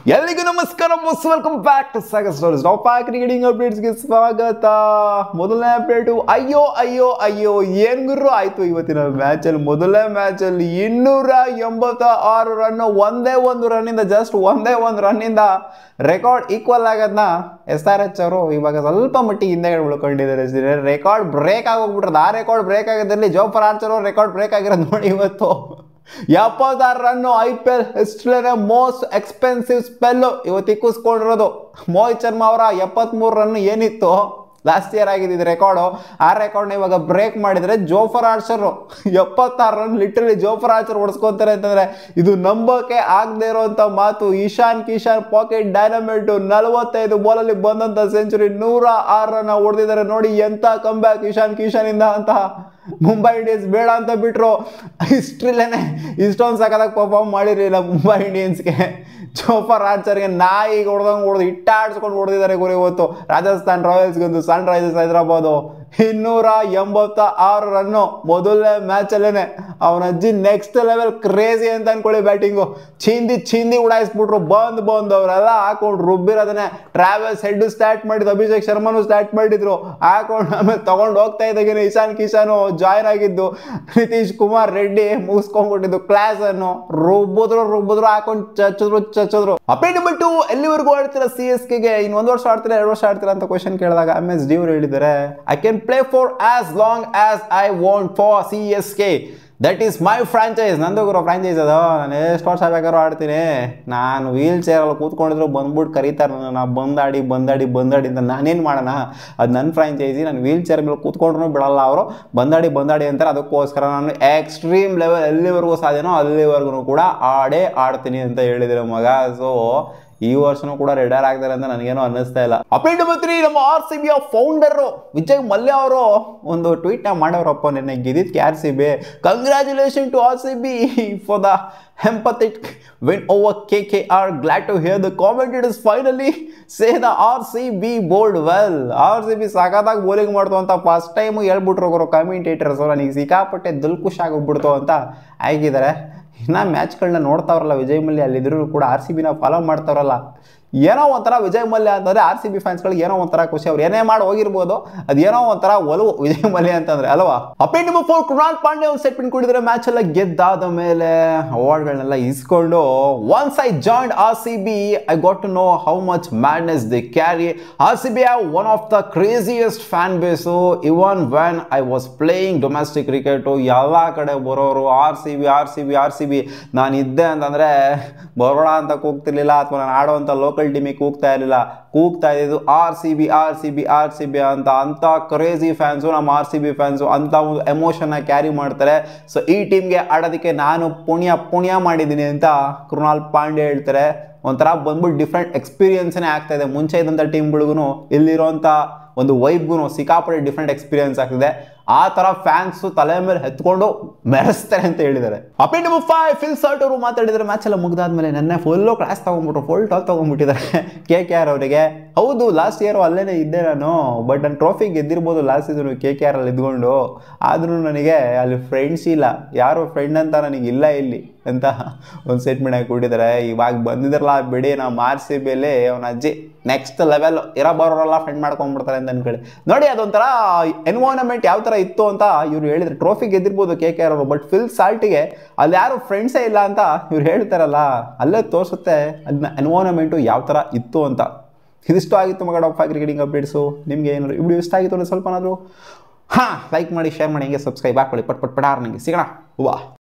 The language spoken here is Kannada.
ಎಲ್ಲಿಗೂ ನಮಸ್ಕಾರ boss, welcome back to Sagar stories. Top cricketing ಅಪ್ಡೇಟ್ಸ್ಗೆ ಸ್ವಾಗತ. ಮೊದಲನೇ ಅಪ್ಡೇಟು, ಅಯ್ಯೋ ಅಯ್ಯೋ ಅಯ್ಯೋ ಏನ್ ಗುರು ಆಯ್ತು ಇವತ್ತಿನ ಮ್ಯಾಚಲ್ಲಿ. ಮೊದಲನೇ ಮ್ಯಾಚಲ್ಲಿ 286 ರನ್, ಒಂದೇ ಒಂದು ರನ್ನಿಂದ, ಜಸ್ಟ್ ಒಂದೇ ಒಂದು ರನ್ನಿಂದ ರೆಕಾರ್ಡ್ ಈಕ್ವಲ್ ಆಗೋದನ್ನ SRH ಅವರು ಇವಾಗ ಸ್ವಲ್ಪ ಮಟ್ಟಿಗೆ ಹಿಂದೆಗಡೆ ಉಳ್ಕೊಂಡಿದ್ದಾರೆ. ರೆಕಾರ್ಡ್ ಬ್ರೇಕ್ ಆಗೋಗ್ಬಿಟ್ರದ್ದು. ಆ ರೆಕಾರ್ಡ್ ಬ್ರೇಕ್ ಆಗೋದ್ರಲ್ಲಿ ಜೋಫರ್ ಆರ್ಚರ್ ಅವ್ರ ರೆಕಾರ್ಡ್ ಬ್ರೇಕ್ ಆಗಿರೋದು ನೋಡಿ ಇವತ್ತು. 76 ರನ್ನು IPL ಹಿಸ್ಟ್ರಿಯೇ ಮೋಸ್ಟ್ ಎಕ್ಸ್ಪೆನ್ಸಿವ್ ಸ್ಪೆಲ್ಲು ಇವತ್ತು ಇಕ್ಕಿಸ್ಕೊಂಡಿರೋದು. ಮೋಹಿತ್ ಶರ್ಮಾ ಅವರ 73 ರನ್ ಏನಿತ್ತು ಲಾಸ್ಟ್ ಇಯರ್ ಆಗಿದ್ದು ರೆಕಾರ್ಡು, ಆ ರೆಕಾರ್ಡ್ನ ಇವಾಗ ಬ್ರೇಕ್ ಮಾಡಿದರೆ ಜೋಫರ್ ಆರ್ಚರ್ 76 ರನ್ ಲಿಟ್ರಲಿ ಜೋಫರ್ ಆರ್ಚರ್ ಹೊಡ್ಸ್ಕೊತಾರೆ ಅಂತಂದರೆ ಇದು ನಂಬೋಕೆ ಆಗದೆ ಇರೋವಂಥ ಮಾತು. ಇಶಾನ್ ಕಿಶನ್ ಪಾಕೆಟ್ ಡೈನಮೈಟು 45 ಬಾಲಲ್ಲಿ ಬಂದಂಥ ಸೆಂಚುರಿ, 106 ರನ್ ಹೊಡೆದಿದ್ದಾರೆ ನೋಡಿ. ಎಂಥ ಕಂಬ್ಯಾಕ್ ಇಶಾನ್ ಕಿಶನಿಂದ ಅಂತ ಮುಂಬೈ ಇಂಡಿಯನ್ಸ್ ಬೇಡ ಅಂತ ಬಿಟ್ಟರು. ಹಿಸ್ಟ್ರಿಲೇನೆ ಇಷ್ಟೊಂದು ಸಖತ್ತಾಗಿ ಪರ್ಫಾರ್ಮ್ ಮಾಡಿರಲಿಲ್ಲ ಮುಂಬೈ ಇಂಡಿಯನ್ಸ್ಗೆ. ಜೋಫರ್ ಆರ್ಚರ್ಗೆ ನಾಯಿಗೆ ಹೊಡೆದಂಗೆ ಹೊಡೆದು ಇಟ್ಟಾಡ್ಸ್ಕೊಂಡು ಹೊಡೆದಿದ್ದಾರೆ ಗುರು ಇವತ್ತು. ರಾಜಸ್ಥಾನ್ ರಾಯಲ್ಸ್ಗೊಂದು ಸನ್ ರೈಸರ್ಸ್ ಹೈದರಾಬಾದು 286 ರನ್ನು ಮೊದಲನೇ ಮ್ಯಾಚಲ್ಲೇ. ಅವನ ಅಜ್ಜಿ ನೆಕ್ಸ್ಟ್ ಲೆವೆಲ್ ಕ್ರೇಜಿ ಅಂತ ಅನ್ಕೊಳ್ಳಿ. ಬ್ಯಾಟಿಂಗು ಚಿಂದಿ ಉಡಾಯಿಸ್ಬಿಟ್ರು. ಬಂದು ಅವರೆಲ್ಲ ಹಾಕೊಂಡು ರುಬ್ಬಿರೋದನ್ನೇ. ಟ್ರಾವೆಲ್ಸ್ ಹೆಡ್ ಸ್ಟಾರ್ಟ್ ಮಾಡಿದ್ದು, ಅಭಿಷೇಕ್ ಶರ್ಮಾನು ಸ್ಟಾರ್ಟ್ ಮಾಡಿದ್ರು, ಹಾಕೊಂಡು ಆಮೇಲೆ ತಗೊಂಡು ಹೋಗ್ತಾ ಇದ್ದಾಗೇನೆ ಇಶಾನ್ ಕಿಶಾನು ಜಾಯ್ನ್ ಆಗಿದ್ದು, ನಿತೀಶ್ ಕುಮಾರ್ ರೆಡ್ಡಿ ಮುಗಿಸ್ಕೊಂಡ್ಬಿಟ್ಟಿದ್ದು ಕ್ಲಾಸನ್ನು. ರುಬ್ಬಿದ್ರು ಹಾಕೊಂಡು ಚಚ್ಚಿದ್ರು. ಅಪ್ಡೇಟ್ ನಂಬರ್ 2, ಎಲ್ಲಿವರೆಗೂ ಆಡ್ತೀರಾ CSKಗೆ? ಇನ್ನು 1 ವರ್ಷ ಆಡ್ತೀರಾ 2 ವರ್ಷ ಆಡ್ತೀರಾ ಅಂತ ಕ್ವಶನ್ ಕೇಳಿದಾಗ MSD ಅವರು ಹೇಳಿದ್ದಾರೆ, I can play far as long as I want for CSK. That is my franchise. ನಂದು ಗುರು ಫ್ರಾಂಚೈಸ್ ಅದು. ನಾನು ಎಷ್ಟು ವರ್ಷ ಬೇಕಾದ್ರೂ ಆಡ್ತೀನಿ. ನಾನು ವೀಲ್ ಚೇರಲ್ಲಿ ಕೂತ್ಕೊಂಡಿದ್ರು ಬಂದ್ಬಿಟ್ಟು ಕರೀತಾರೆ ನನ್ನ, ಬಂದಾಡಿ ಅಂತ. ನಾನೇನು ಮಾಡೋಣ? ಅದು ನನ್ನ ಫ್ರಾಂಚೈಸಿ. ನಾನು ವೀಲ್ ಚೇರ್ ಮೇಲೆ ಕೂತ್ಕೊಂಡ್ರೂ ಬಿಡಲ್ಲ ಅವರು. ಬಂದಾಡಿ ಅಂತಾರೆ. ಅದಕ್ಕೋಸ್ಕರ ನಾನು ಎಕ್ಸ್ಟ್ರೀಮ್ ಲೆವೆಲ್ ಎಲ್ಲಿವರೆಗೂ ಸಾಧ್ಯನೋ ಅಲ್ಲಿವರೆಗೂ ಕೂಡ ಆಡ್ತೀನಿ ಅಂತ ಹೇಳಿದ್ರು ಮಗ. ಸೊ ಈ ವರ್ಷನೂ ಕೂಡ ರಿಟೈರ್ ಆಗ್ತಾರೆ ಅಂತ ನನಗೇನೋ ಅನ್ನಿಸ್ತಾ ಇಲ್ಲ. ಅಪ್ಡೇಟ್ ನಂಬರ್ 3, ನಮ್ಮ RCB ಫೌಂಡರು ವಿಜಯ್ ಮಲ್ಯ ಅವರು ಒಂದು ಟ್ವೀಟ್ನ ಮಾಡೋರಪ್ಪ ನಿನ್ನೆ ಗೆದ್ದಿದ್ದಕ್ಕೆ RCB. Congratulation to RCB for the emphatic win over KKR. Glad to hear the commentators finally say the RCB bowled well. RCB ಸಖತ್ತಾಗಿ ಬೌಲಿಂಗ್ ಮಾಡ್ತು ಅಂತ ಫಸ್ಟ್ ಟೈಮು ಹೇಳ್ಬಿಟ್ರು ಗುರು ಕಾಮೆಂಟೇಟರ್ಸು. ನನಗೆ ಸಿಕ್ಕಾಪಟ್ಟೆ ದಿಲ್ಖುಷ್ ಆಗೋಗ್ಬಿಡ್ತು ಅಂತ ಆಗಿದ್ದಾರೆ. ಇನ್ನು ಮ್ಯಾಚ್ಗಳನ್ನ ನೋಡ್ತಾವ್ರಲ್ಲ ವಿಜಯ್ ಮಲ್ಯ, ಅಲ್ಲಿದ್ರು ಕೂಡ RCBನ ಫಾಲೋ ಮಾಡ್ತಾವ್ರಲ್ಲ. ಏನೋ ಒಂಥರ ವಿಜಯ್ ಮಲ್ಯ ಅಂತಂದರೆ RCB ಫ್ಯಾನ್ಸ್ಗಳಿಗೆ ಏನೋ ಒಂಥರ ಖುಷಿ. ಅವ್ರು ಏನೇ ಮಾಡಿ ಹೋಗಿರ್ಬೋದು, ಅದೇನೋ ಒಂಥರ ಒಲವು ವಿಜಯ್ ಮಲ್ಯ ಅಂತಂದರೆ ಅಲ್ವಾ. ಅಪ್ಡೇಟ್ ನಂಬರ್ 4, ಕೃಣಾಲ್ ಪಾಂಡೆ ಒಂದು ಸೆಟ್ಮೆಂಟ್ ಕೊಟ್ಟಿದ್ದಾರೆ. ಮ್ಯಾಚ್ ಎಲ್ಲ ಗೆದ್ದಾದ ಮೇಲೆ ಅವಾರ್ಡ್ಗಳನ್ನೆಲ್ಲ ಇಸ್ಕೊಂಡು, once I joined RCB I got to know how much madness they carry. RCB have one of the craziest fan base. Even when I was playing domestic cricket ಎಲ್ಲ ಕಡೆ ಬರೋರು RCB. ನಾನು ಇದ್ದೆ ಅಂತಂದರೆ ಬರೋಣ ಅಂತ ಕೂಗ್ತಿರ್ಲಿಲ್ಲ, ಅಥವಾ ನಾನು ಆಡೋವಂಥ ಲೋಕಲ್ ಟೀಮಿಗೆ ಕೂಗ್ತಾ ಇದ್ದಿದ್ದು RCB ಅಂತ ಕ್ರೇಜಿ ಫ್ಯಾನ್ಸು ನಮ್ಮ RCB ಫ್ಯಾನ್ಸು. ಅಂತ ಒಂದು ಎಮೋಷನ್ನ ಕ್ಯಾರಿ ಮಾಡ್ತಾರೆ. ಸೊ ಈ ಟೀಮ್ಗೆ ಆಡೋದಕ್ಕೆ ನಾನು ಪುಣ್ಯ ಮಾಡಿದ್ದೀನಿ ಅಂತ ಕೃಣಾಲ್ ಪಾಂಡೆ ಹೇಳ್ತಾರೆ. ಒಂಥರ ಬಂದ್ಬಿಟ್ಟು ಡಿಫ್ರೆಂಟ್ ಎಕ್ಸ್ಪೀರಿಯನ್ಸೇ ಆಗ್ತಾ ಇದೆ. ಮುಂಚೆ ಇದ್ದಂಥ ಟೀಮ್ಗಳಿಗೂ ಇಲ್ಲಿರೋಂಥ ಒಂದು ವೈಬ್ಗೂ ಸಿಕ್ಕಾಪಟ್ಟೆ ಡಿಫ್ರೆಂಟ್ ಎಕ್ಸ್ಪೀರಿಯನ್ಸ್ ಆಗ್ತಿದೆ. ಆ ಥರ ಫ್ಯಾನ್ಸು ತಲೆ ಮೇಲೆ ಎತ್ಕೊಂಡು ಮೆರೆಸ್ತಾರೆ ಅಂತ ಹೇಳಿದ್ದಾರೆ. ಅಪ್ಡೇಟ್ ನಂಬರ್ 5, ಫಿಲ್ ಸಾಲ್ಟ್ ಅವರು ಮಾತಾಡಿದರೆ ಮ್ಯಾಚ್ ಎಲ್ಲ ಮುಗಿದಾದ್ಮೇಲೆ ನೆನ್ನೆ ಫುಲ್ಲು ಕ್ಲಾಸ್ ತೊಗೊಂಡ್ಬಿಟ್ರು, ಫುಲ್ ಟಾಲ್ ತೊಗೊಂಡ್ಬಿಟ್ಟಿದ್ದಾರೆ KKR ಅವರಿಗೆ. ಹೌದು, ಲಾಸ್ಟ್ ಇಯರು ಅಲ್ಲೇ ಇದ್ದೆ ನಾನು, ಬಟ್ ನಾನು ಟ್ರೋಫಿ ಗೆದ್ದಿರ್ಬೋದು ಲಾಸ್ಟ್ ಸೀಸನು KKR ಅಲ್ಲಿ ಇದ್ಕೊಂಡು. ಆದ್ರೂ ನನಗೆ ಅಲ್ಲಿ ಫ್ರೆಂಡ್ಸ್ ಇಲ್ಲ, ಯಾರು ಫ್ರೆಂಡ್ ಅಂತ ನನಗೆ ಇಲ್ಲ ಇಲ್ಲಿ ಅಂತ ಒಂದು ಸ್ಟೇಟ್ಮೆಂಟ್ ಆಗಿ ಕೊಟ್ಟಿದ್ದಾರೆ. ಇವಾಗ ಬಂದಿದ್ರಲ್ಲ ಬಿಡಿ, ನಮ್ಮ RCBಯಲ್ಲಿ ಅವನ ಅಜ್ಜಿ ನೆಕ್ಸ್ಟ್ ಲೆವೆಲ್ ಬರೋರೆಲ್ಲ ಫ್ರೆಂಡ್ ಮಾಡ್ಕೊಂಡ್ಬಿಡ್ತಾರೆ ಅಂತ ಅನ್ಕೊಳ್ಳಿ. ನೋಡಿ ಅದೊಂಥರ ಎನ್ವೈರನ್ಮೆಂಟ್ ಯಾವ ಥರ ಇತ್ತು ಅಂತ ಇವ್ರು ಹೇಳಿದ್ರು. ಟ್ರೋಫಿ ಗೆದ್ದಿರ್ಬೋದು KKR ಅವರು, ಬಟ್ ಫಿಲ್ ಸಾಲ್ಟಿಗೆ ಅಲ್ಲಿ ಯಾರು ಫ್ರೆಂಡ್ಸೇ ಇಲ್ಲ ಅಂತ ಇವ್ರು ಹೇಳ್ತಾರಲ್ಲ, ಅಲ್ಲೇ ತೋರಿಸುತ್ತೆ ಅದನ್ನ ಎನ್ವೈರನ್ಮೆಂಟು ಯಾವ ಥರ ಇತ್ತು ಅಂತ. ಇದಿಷ್ಟು ಆಗಿತ್ತು ಮಗ ಟಾಪ್ 5 ಕ್ರಿಕೆಟಿಂಗ್ ಅಪ್ಡೇಟ್ಸು. ನಿಮಗೆ ಏನಾದ್ರು ಈ ವಿಡಿಯೋ ಇಷ್ಟ ಆಗಿತ್ತು ಅಂದರೆ ಸ್ವಲ್ಪನಾದರೂ ಲೈಕ್ ಮಾಡಿ, ಶೇರ್ ಮಾಡಿ, ಹಿಂಗೆ ಸಬ್ಸ್ಕ್ರೈಬ್ ಹಾಕೊಳ್ಳಿ. ಪಟ್ ನನಗೆ ಸಿಗೋಣ.